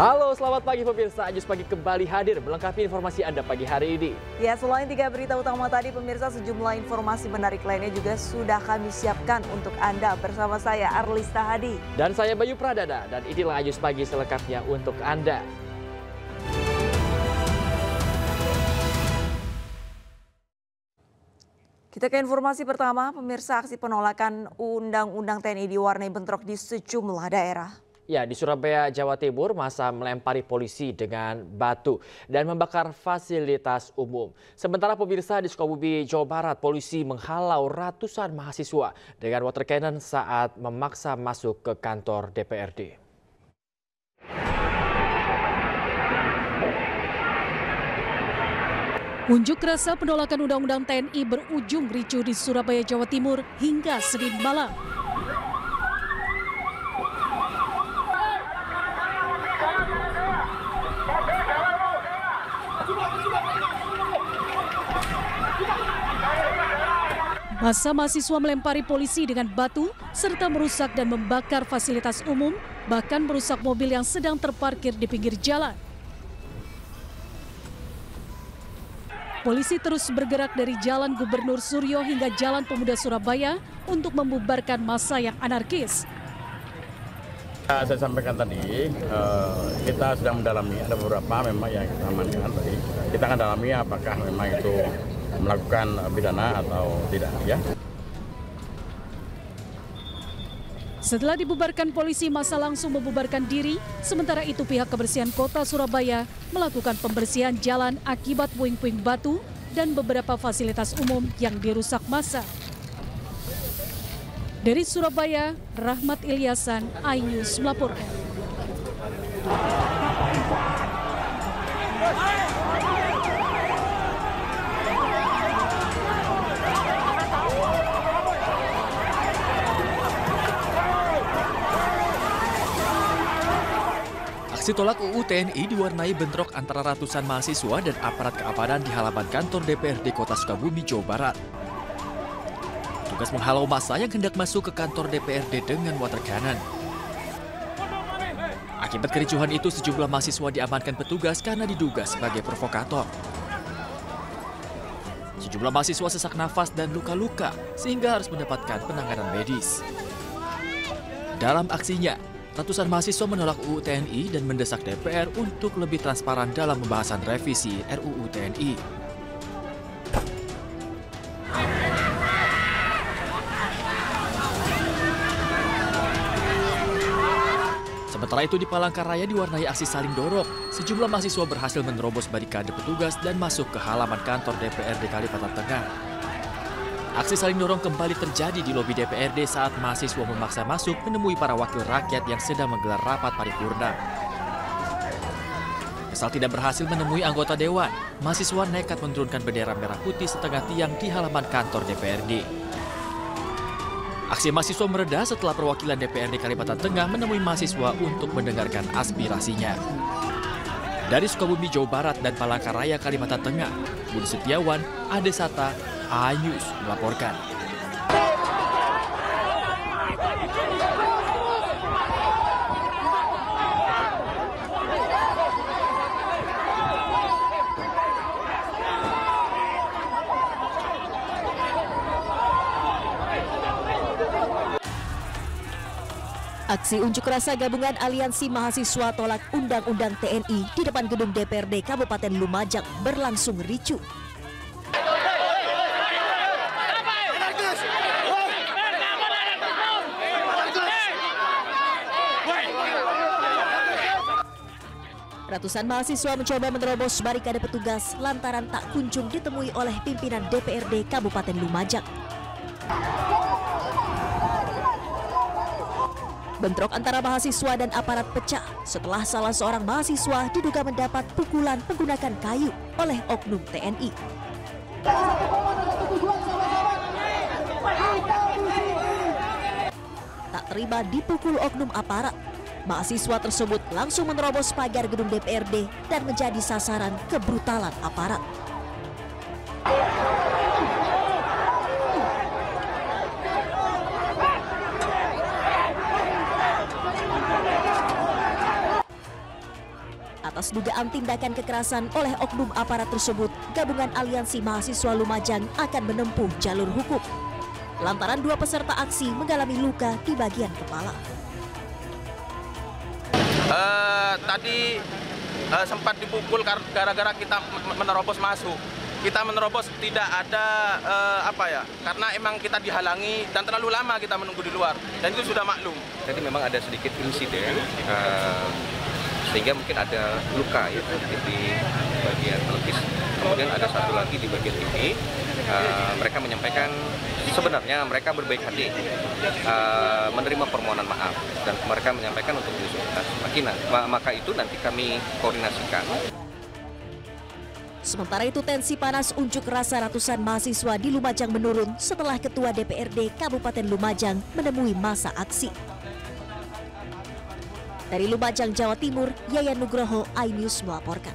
Halo, selamat pagi pemirsa. Ajus Pagi kembali hadir melengkapi informasi Anda pagi hari ini. Ya, selain 3 berita utama tadi, pemirsa, sejumlah informasi menarik lainnya juga sudah kami siapkan untuk Anda bersama saya, Arlista Hadi. Dan saya Bayu Pradana, dan inilah Ajus Pagi selengkapnya untuk Anda. Kita ke informasi pertama, pemirsa, aksi penolakan Undang-Undang TNI diwarnai bentrok di sejumlah daerah. Ya, di Surabaya, Jawa Timur, massa melempari polisi dengan batu dan membakar fasilitas umum. Sementara pemirsa di Sukabumi, Jawa Barat, polisi menghalau ratusan mahasiswa dengan water cannon saat memaksa masuk ke kantor DPRD. Unjuk rasa penolakan Undang-Undang TNI berujung ricuh di Surabaya, Jawa Timur hingga Senin malam. Massa mahasiswa melempari polisi dengan batu serta merusak dan membakar fasilitas umum, bahkan merusak mobil yang sedang terparkir di pinggir jalan. Polisi terus bergerak dari Jalan Gubernur Suryo hingga Jalan Pemuda Surabaya untuk membubarkan massa yang anarkis. Saya sampaikan tadi, kita sedang mendalami, ada beberapa memang yang kita amankan tadi. Kita akan dalami apakah memang itu melakukan pidana atau tidak, ya. Setelah dibubarkan polisi, massa langsung membubarkan diri. Sementara itu pihak kebersihan kota Surabaya melakukan pembersihan jalan akibat puing-puing batu dan beberapa fasilitas umum yang dirusak massa. Dari Surabaya, Rahmat Ilyasan, iNews melaporkan. Aksi tolak UU TNI diwarnai bentrok antara ratusan mahasiswa dan aparat keamanan di halaman kantor DPRD Kota Sukabumi, Jawa Barat. Petugas menghalau massa yang hendak masuk ke kantor DPRD dengan water cannon. Akibat kericuhan itu, sejumlah mahasiswa diamankan petugas karena diduga sebagai provokator. Sejumlah mahasiswa sesak nafas dan luka-luka sehingga harus mendapatkan penanganan medis. Dalam aksinya, ratusan mahasiswa menolak UU TNI dan mendesak DPR untuk lebih transparan dalam pembahasan revisi RUU TNI. Sementara itu di Palangkaraya diwarnai aksi saling dorong. Sejumlah mahasiswa berhasil menerobos barikade petugas dan masuk ke halaman kantor DPRD Kalimantan Tengah. Aksi saling dorong kembali terjadi di lobi DPRD saat mahasiswa memaksa masuk menemui para wakil rakyat yang sedang menggelar rapat paripurna. Kesal tidak berhasil menemui anggota dewan, mahasiswa nekat menurunkan bendera merah putih setengah tiang di halaman kantor DPRD. Aksi mahasiswa mereda setelah perwakilan DPRD Kalimantan Tengah menemui mahasiswa untuk mendengarkan aspirasinya. Dari Sukabumi, Jawa Barat dan Palangkaraya, Kalimantan Tengah, Budi Setiawan, Adesata, iNews melaporkan. Aksi unjuk rasa gabungan Aliansi Mahasiswa Tolak Undang-Undang TNI di depan gedung DPRD Kabupaten Lumajang berlangsung ricuh. Ratusan mahasiswa mencoba menerobos barikade petugas lantaran tak kunjung ditemui oleh pimpinan DPRD Kabupaten Lumajang. Bentrok antara mahasiswa dan aparat pecah setelah salah seorang mahasiswa diduga mendapat pukulan menggunakan kayu oleh oknum TNI. Tak terima dipukul oknum aparat, mahasiswa tersebut langsung menerobos pagar gedung DPRD dan menjadi sasaran kebrutalan aparat. Atas dugaan tindakan kekerasan oleh oknum aparat tersebut, Gabungan Aliansi Mahasiswa Lumajang akan menempuh jalur hukum. Lantaran 2 peserta aksi mengalami luka di bagian kepala. Tadi sempat dipukul gara-gara kita menerobos masuk. Kita menerobos tidak ada karena emang kita dihalangi dan terlalu lama kita menunggu di luar, dan itu sudah maklum. Jadi memang ada sedikit insiden sehingga mungkin ada luka ya di bagian pelipis. Kemudian ada satu lagi di bagian pipi. Mereka menyampaikan sebenarnya mereka berbaik hati menerima permohonan maaf dan mereka menyampaikan untuk diusut tuntas. Maka itu nanti kami koordinasikan. Sementara itu tensi panas unjuk rasa ratusan mahasiswa di Lumajang menurun setelah Ketua DPRD Kabupaten Lumajang menemui masa aksi. Dari Lumajang, Jawa Timur, Yayan Nugroho, iNews melaporkan.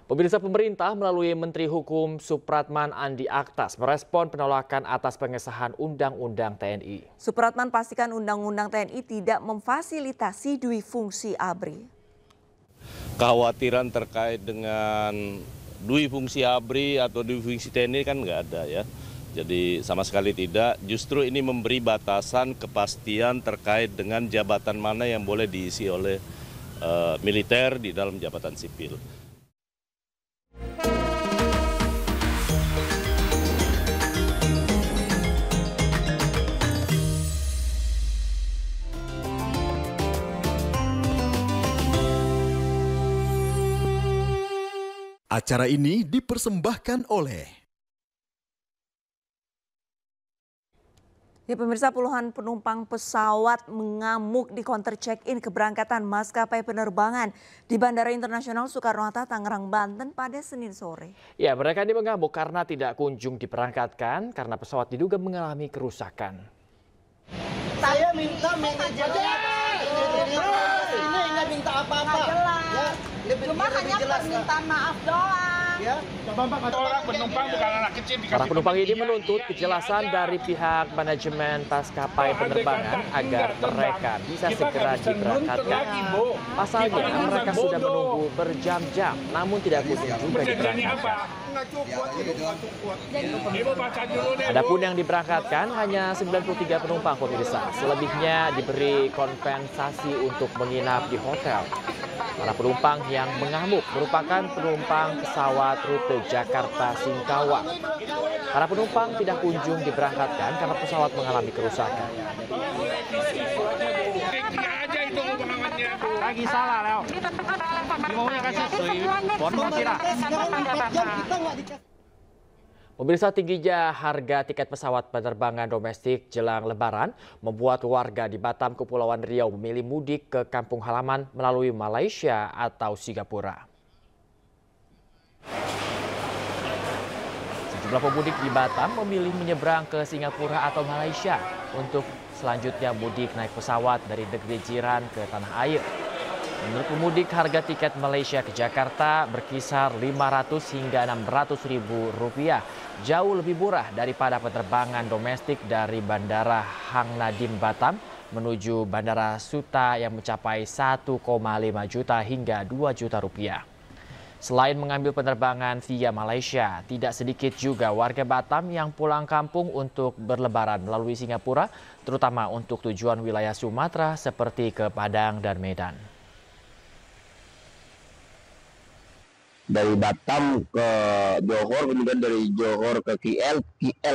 Pemirsa, pemerintah melalui Menteri Hukum Supratman Andi Aktas merespon penolakan atas pengesahan Undang-Undang TNI. Supratman pastikan Undang-Undang TNI tidak memfasilitasi dui fungsi ABRI. Kekhawatiran terkait dengan dui fungsi ABRI atau dui fungsi TNI kan nggak ada ya. Jadi sama sekali tidak, justru ini memberi batasan kepastian terkait dengan jabatan mana yang boleh diisi oleh militer di dalam jabatan sipil. Acara ini dipersembahkan oleh Pemirsa, puluhan penumpang pesawat mengamuk di counter check-in keberangkatan maskapai penerbangan di Bandara Internasional Soekarno-Hatta, Tangerang, Banten pada Senin sore. Ya, mereka ini mengamuk karena tidak kunjung diberangkatkan karena pesawat diduga mengalami kerusakan. Saya minta manajer ini nggak minta apa-apa. Cuma hanya permintaan maaf doang. Ya, Para penumpang ini menuntut kejelasan dari pihak manajemen maskapai penerbangan agar mereka bisa segera diberangkatkan. Pasalnya mereka sudah menunggu berjam-jam namun tidak kunjung juga diberangkatkan. Adapun yang diberangkatkan hanya 93 penumpang, pemirsa. Selebihnya diberi kompensasi untuk menginap di hotel. Para penumpang yang mengamuk merupakan penumpang pesawat rute Jakarta-Singkawang. Para penumpang tidak kunjung diberangkatkan karena pesawat mengalami kerusakan. Lagi salah, Leo. Maunya kasih Pemirsa, tingginya harga tiket pesawat penerbangan domestik jelang Lebaran membuat warga di Batam, Kepulauan Riau memilih mudik ke kampung halaman melalui Malaysia atau Singapura. Sejumlah pemudik di Batam memilih menyeberang ke Singapura atau Malaysia untuk selanjutnya mudik naik pesawat dari negeri jiran ke tanah air. Menurut pemudik, harga tiket Malaysia ke Jakarta berkisar 500 hingga 600 ribu rupiah, jauh lebih murah daripada penerbangan domestik dari Bandara Hang Nadim Batam menuju Bandara Suta yang mencapai 1,5 juta hingga 2 juta rupiah. Selain mengambil penerbangan via Malaysia, tidak sedikit juga warga Batam yang pulang kampung untuk berlebaran melalui Singapura, terutama untuk tujuan wilayah Sumatera seperti ke Padang dan Medan. Dari Batam ke Johor, kemudian dari Johor ke KL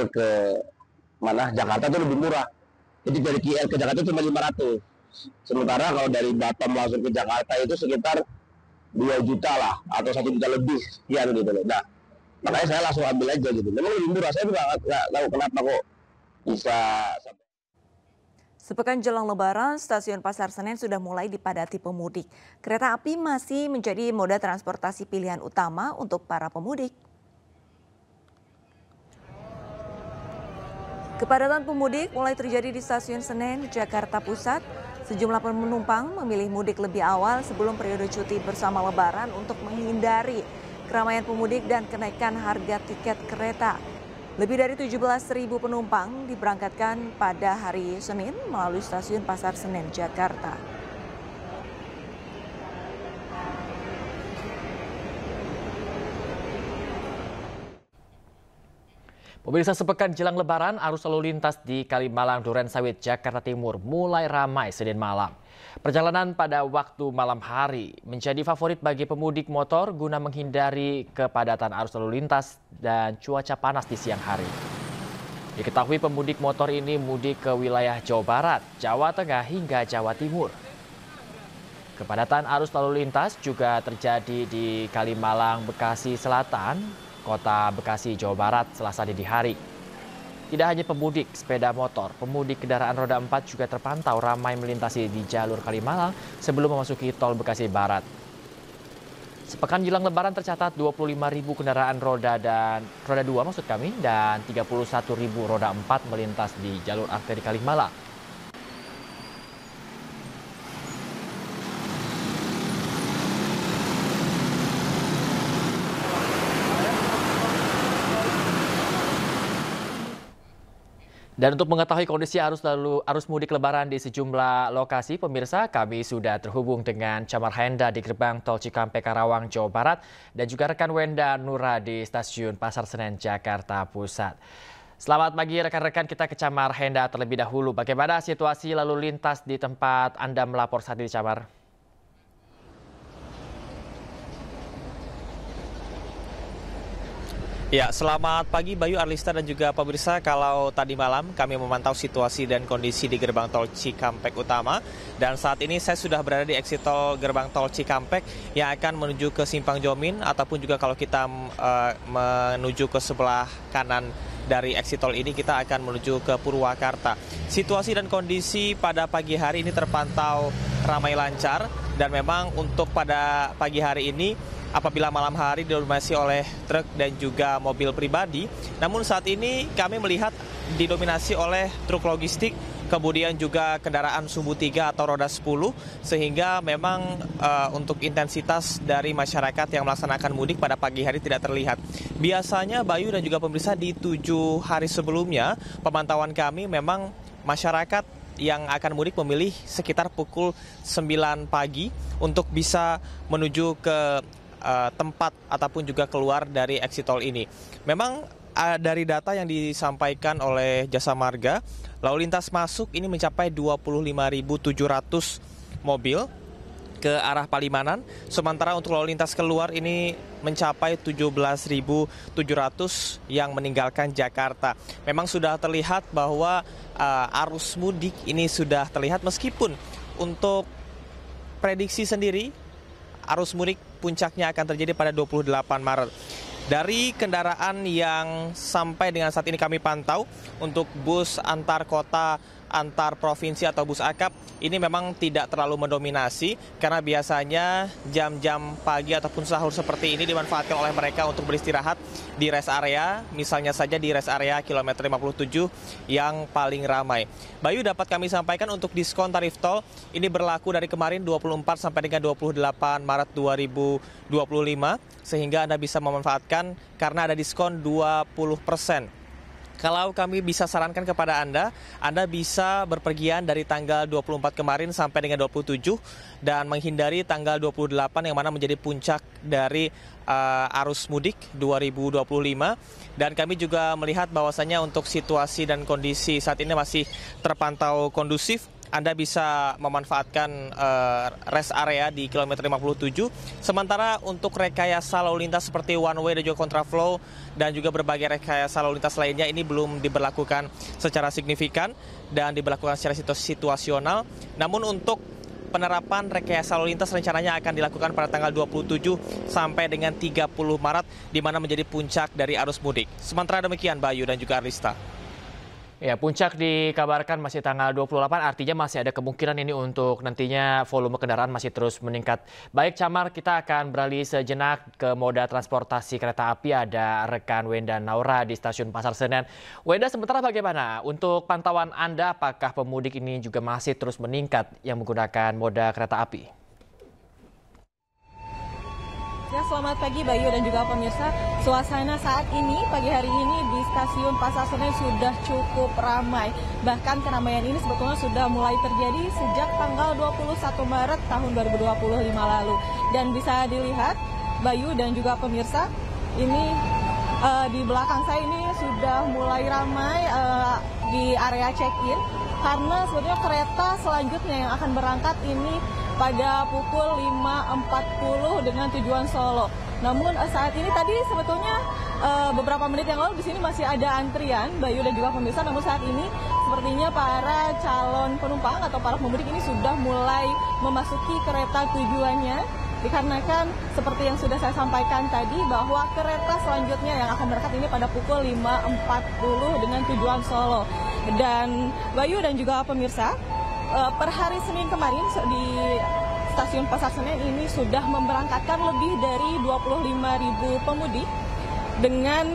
ke mana Jakarta itu lebih murah. Jadi dari KL ke Jakarta cuma 500. Sementara kalau dari Batam langsung ke Jakarta itu sekitar 2 juta lah atau 1 juta lebih sekian gitu loh. Nah, makanya saya langsung ambil aja gitu. Memang lebih murah, saya juga nggak tahu kenapa kok bisa. Sepekan jelang Lebaran, stasiun Pasar Senen sudah mulai dipadati pemudik. Kereta api masih menjadi moda transportasi pilihan utama untuk para pemudik. Kepadatan pemudik mulai terjadi di Stasiun Senen, Jakarta Pusat. Sejumlah penumpang memilih mudik lebih awal sebelum periode cuti bersama Lebaran untuk menghindari keramaian pemudik dan kenaikan harga tiket kereta. Lebih dari 17.000 penumpang diberangkatkan pada hari Senin melalui Stasiun Pasar Senen, Jakarta. Pemirsa, sepekan jelang Lebaran, arus lalu lintas di Kalimalang, Durensawit, Jakarta Timur mulai ramai Senin malam. Perjalanan pada waktu malam hari menjadi favorit bagi pemudik motor guna menghindari kepadatan arus lalu lintas dan cuaca panas di siang hari. Diketahui pemudik motor ini mudik ke wilayah Jawa Barat, Jawa Tengah hingga Jawa Timur. Kepadatan arus lalu lintas juga terjadi di Kalimalang, Bekasi Selatan, Kota Bekasi, Jawa Barat, Selasa dini hari. Tidak hanya pemudik sepeda motor, pemudik kendaraan roda 4 juga terpantau ramai melintasi di jalur Kalimalang sebelum memasuki tol Bekasi Barat. Sepekan jelang Lebaran tercatat 25.000 kendaraan roda 2 dan 31.000 roda 4 melintas di jalur arteri Kalimalang. Dan untuk mengetahui kondisi arus mudik Lebaran di sejumlah lokasi, pemirsa, kami sudah terhubung dengan Camar Henda di gerbang tol Cikampek Karawang, Jawa Barat, dan juga rekan Wenda Nura di stasiun Pasar Senen, Jakarta Pusat. Selamat pagi rekan-rekan, kita ke Camar Henda terlebih dahulu. Bagaimana situasi lalu lintas di tempat Anda melapor saat ini, Camar? Ya, selamat pagi Bayu, Arlista dan juga pemirsa. Kalau tadi malam kami memantau situasi dan kondisi di gerbang tol Cikampek Utama. Dan saat ini saya sudah berada di exit tol gerbang tol Cikampek yang akan menuju ke Simpang Jomin. Ataupun juga kalau kita menuju ke sebelah kanan dari exit tol ini, kita akan menuju ke Purwakarta. Situasi dan kondisi pada pagi hari ini terpantau ramai lancar. Dan memang untuk pada pagi hari ini, apabila malam hari didominasi oleh truk dan juga mobil pribadi, namun saat ini kami melihat didominasi oleh truk logistik, kemudian juga kendaraan sumbu 3 atau roda 10, sehingga memang untuk intensitas dari masyarakat yang melaksanakan mudik pada pagi hari tidak terlihat. Biasanya Bayu dan juga pemirsa, di 7 hari sebelumnya pemantauan kami memang masyarakat yang akan mudik memilih sekitar pukul 9 pagi untuk bisa menuju ke tempat ataupun juga keluar dari exit tol ini. Memang dari data yang disampaikan oleh Jasa Marga, lalu lintas masuk ini mencapai 25.700 mobil ke arah Palimanan, sementara untuk lalu lintas keluar ini mencapai 17.700 yang meninggalkan Jakarta. Memang sudah terlihat bahwa arus mudik ini sudah terlihat, meskipun untuk prediksi sendiri arus mudik puncaknya akan terjadi pada 28 Maret. Dari kendaraan yang sampai dengan saat ini kami pantau untuk bus antar kota, antar provinsi atau bus akap, ini memang tidak terlalu mendominasi karena biasanya jam-jam pagi ataupun sahur seperti ini dimanfaatkan oleh mereka untuk beristirahat di rest area, misalnya saja di rest area kilometer 57 yang paling ramai. Bayu, dapat kami sampaikan untuk diskon tarif tol ini berlaku dari kemarin 24 sampai dengan 28 Maret 2025, sehingga Anda bisa memanfaatkan karena ada diskon 20%. Kalau kami bisa sarankan kepada Anda bisa berpergian dari tanggal 24 kemarin sampai dengan 27 dan menghindari tanggal 28 yang mana menjadi puncak dari arus mudik 2025. Dan kami juga melihat bahwasannya untuk situasi dan kondisi saat ini masih terpantau kondusif. Anda bisa memanfaatkan rest area di kilometer 57. Sementara untuk rekayasa lalu lintas seperti one way dan juga kontraflow dan juga berbagai rekayasa lalu lintas lainnya ini belum diberlakukan secara signifikan dan diberlakukan secara situasional. Namun untuk penerapan rekayasa lalu lintas rencananya akan dilakukan pada tanggal 27 sampai dengan 30 Maret, di mana menjadi puncak dari arus mudik. Sementara demikian Bayu dan juga Arlista. Ya, puncak dikabarkan masih tanggal 28, artinya masih ada kemungkinan ini untuk nantinya volume kendaraan masih terus meningkat. Baik Camar, kita akan beralih sejenak ke moda transportasi kereta api. Ada rekan Wenda Naura di stasiun Pasar Senen. Wenda, sementara bagaimana untuk pantauan Anda, apakah pemudik ini juga masih terus meningkat yang menggunakan moda kereta api? Ya, selamat pagi Bayu dan juga pemirsa. Suasana saat ini, pagi hari ini di stasiun Pasar Senen sudah cukup ramai. Bahkan keramaian ini sebetulnya sudah mulai terjadi sejak tanggal 21 Maret tahun 2025 lalu. Dan bisa dilihat Bayu dan juga pemirsa, ini di belakang saya ini sudah mulai ramai di area check-in karena sebetulnya kereta selanjutnya yang akan berangkat ini pada pukul 5.40 dengan tujuan Solo. Namun saat ini tadi sebetulnya beberapa menit yang lalu di sini masih ada antrian, Bayu dan juga pemirsa. Namun saat ini sepertinya para calon penumpang atau para pemudik ini sudah mulai memasuki kereta tujuannya. Dikarenakan seperti yang sudah saya sampaikan tadi bahwa kereta selanjutnya yang akan berangkat ini pada pukul 5.40 dengan tujuan Solo. Dan Bayu dan juga pemirsa, per hari Senin kemarin di Stasiun Pasar Senen ini sudah memberangkatkan lebih dari 25.000 pemudik dengan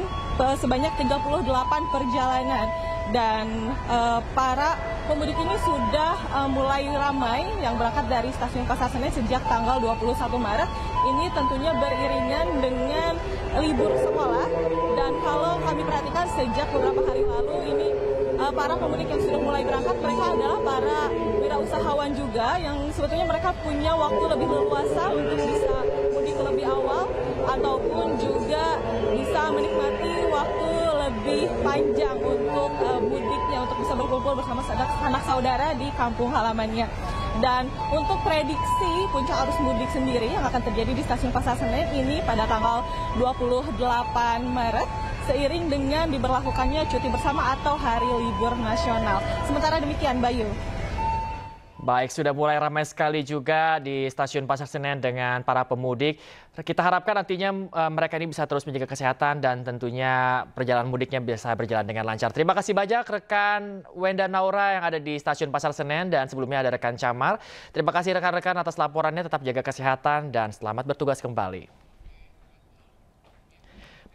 sebanyak 38 perjalanan. Dan para pemudik ini sudah mulai ramai yang berangkat dari Stasiun Pasar Senen sejak tanggal 21 Maret. Ini tentunya beriringan dengan libur sekolah. Dan kalau kami perhatikan sejak beberapa hari lalu ini para pemudik yang sudah mulai berangkat, mereka adalah para wirausahawan juga yang sebetulnya mereka punya waktu lebih leluasa untuk bisa mudik lebih awal ataupun juga bisa menikmati waktu lebih panjang untuk mudiknya, untuk bisa berkumpul bersama sanak saudara di kampung halamannya. Dan untuk prediksi puncak arus mudik sendiri yang akan terjadi di Stasiun Pasar Senen ini pada tanggal 28 Maret seiring dengan diberlakukannya cuti bersama atau hari libur nasional. Sementara demikian, Bayu. Baik, sudah mulai ramai sekali juga di Stasiun Pasar Senen dengan para pemudik. Kita harapkan nantinya mereka ini bisa terus menjaga kesehatan dan tentunya perjalanan mudiknya bisa berjalan dengan lancar. Terima kasih banyak rekan Wenda Naura yang ada di Stasiun Pasar Senen dan sebelumnya ada rekan Camar. Terima kasih rekan-rekan atas laporannya, tetap jaga kesehatan dan selamat bertugas kembali.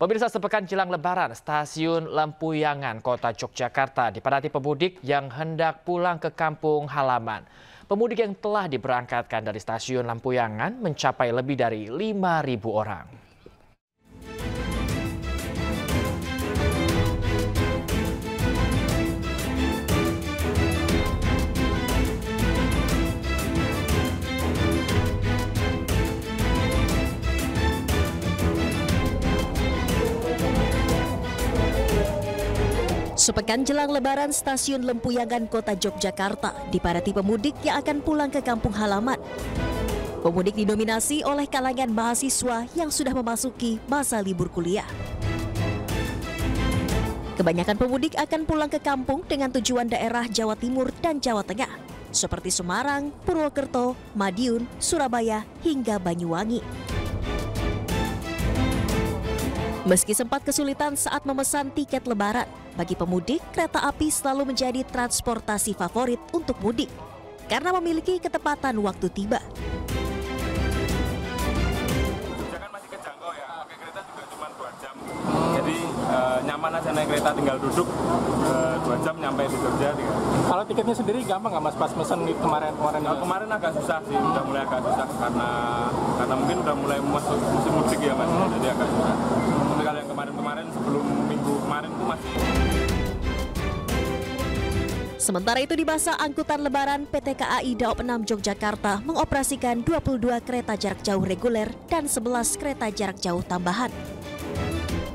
Pemirsa, sepekan jelang Lebaran, Stasiun Lempuyangan, Kota Yogyakarta dipadati pemudik yang hendak pulang ke kampung halaman. Pemudik yang telah diberangkatkan dari Stasiun Lempuyangan mencapai lebih dari 5.000 orang. Sepekan jelang Lebaran, Stasiun Lempuyangan Kota Yogyakarta dipadati pemudik yang akan pulang ke kampung halaman. Pemudik didominasi oleh kalangan mahasiswa yang sudah memasuki masa libur kuliah. Kebanyakan pemudik akan pulang ke kampung dengan tujuan daerah Jawa Timur dan Jawa Tengah, seperti Semarang, Purwokerto, Madiun, Surabaya, hingga Banyuwangi. Meski sempat kesulitan saat memesan tiket Lebaran, bagi pemudik, kereta api selalu menjadi transportasi favorit untuk mudik karena memiliki ketepatan waktu tiba. Kan masih kejangkau ya, pakai kereta juga cuma 2 jam. Jadi nyaman aja naik kereta, tinggal duduk 2 jam nyampe di Jogja. Kalau tiketnya sendiri gampang nggak Mas pas mesen kemarin? Kemarin agak susah sih, udah mulai agak susah karena mungkin udah mulai masuk musim mudik ya Mas, jadi agak susah. Tapi kalau yang kemarin sebelum minggu kemarin itu masih. Sementara itu di masa angkutan Lebaran, PT KAI Daop 6 Yogyakarta mengoperasikan 22 kereta jarak jauh reguler dan 11 kereta jarak jauh tambahan.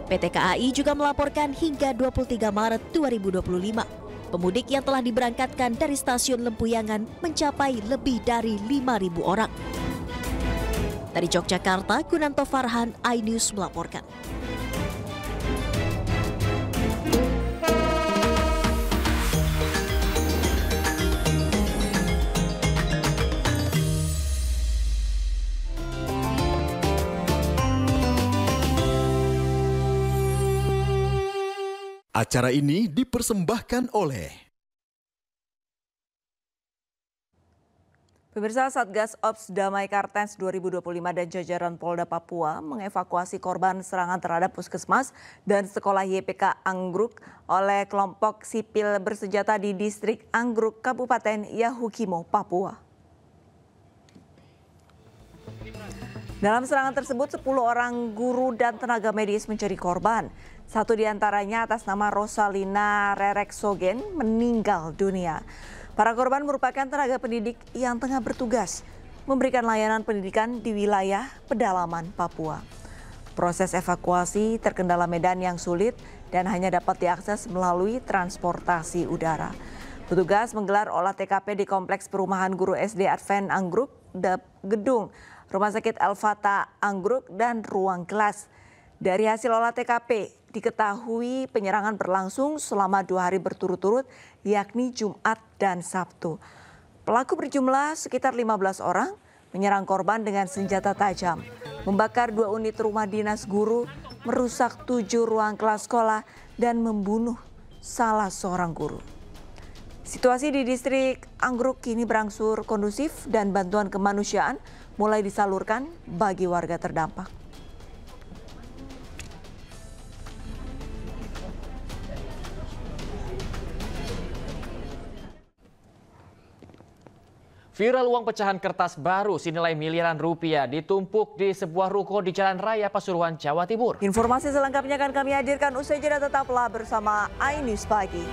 PT KAI juga melaporkan hingga 23 Maret 2025, pemudik yang telah diberangkatkan dari Stasiun Lempuyangan mencapai lebih dari 5.000 orang. Dari Yogyakarta, Gunanto Farhan, iNews melaporkan. Acara ini dipersembahkan oleh Pemirsa, Satgas Ops Damai Kartens 2025 dan jajaran Polda Papua mengevakuasi korban serangan terhadap puskesmas dan sekolah YPK Anggruk oleh kelompok sipil bersenjata di distrik Anggruk, Kabupaten Yahukimo, Papua. Dalam serangan tersebut, 10 orang guru dan tenaga medis menjadi korban. Satu di antaranya atas nama Rosalina Rereksogen meninggal dunia. Para korban merupakan tenaga pendidik yang tengah bertugas memberikan layanan pendidikan di wilayah pedalaman Papua. Proses evakuasi terkendala medan yang sulit dan hanya dapat diakses melalui transportasi udara. Petugas menggelar olah TKP di Kompleks Perumahan Guru SD Advent Anggruk, Gedung Rumah Sakit Al-Fatah Anggruk, dan ruang kelas. Dari hasil olah TKP, diketahui penyerangan berlangsung selama 2 hari berturut-turut, yakni Jumat dan Sabtu. Pelaku berjumlah sekitar 15 orang, menyerang korban dengan senjata tajam, membakar 2 unit rumah dinas guru, merusak 7 ruang kelas sekolah, dan membunuh salah seorang guru. Situasi di distrik Anggruk kini berangsur kondusif dan bantuan kemanusiaan mulai disalurkan bagi warga terdampak. Viral uang pecahan kertas baru senilai miliaran rupiah ditumpuk di sebuah ruko di Jalan Raya Pasuruan, Jawa Timur. Informasi selengkapnya akan kami hadirkan usai jeda, tetaplah bersama iNews Pagi.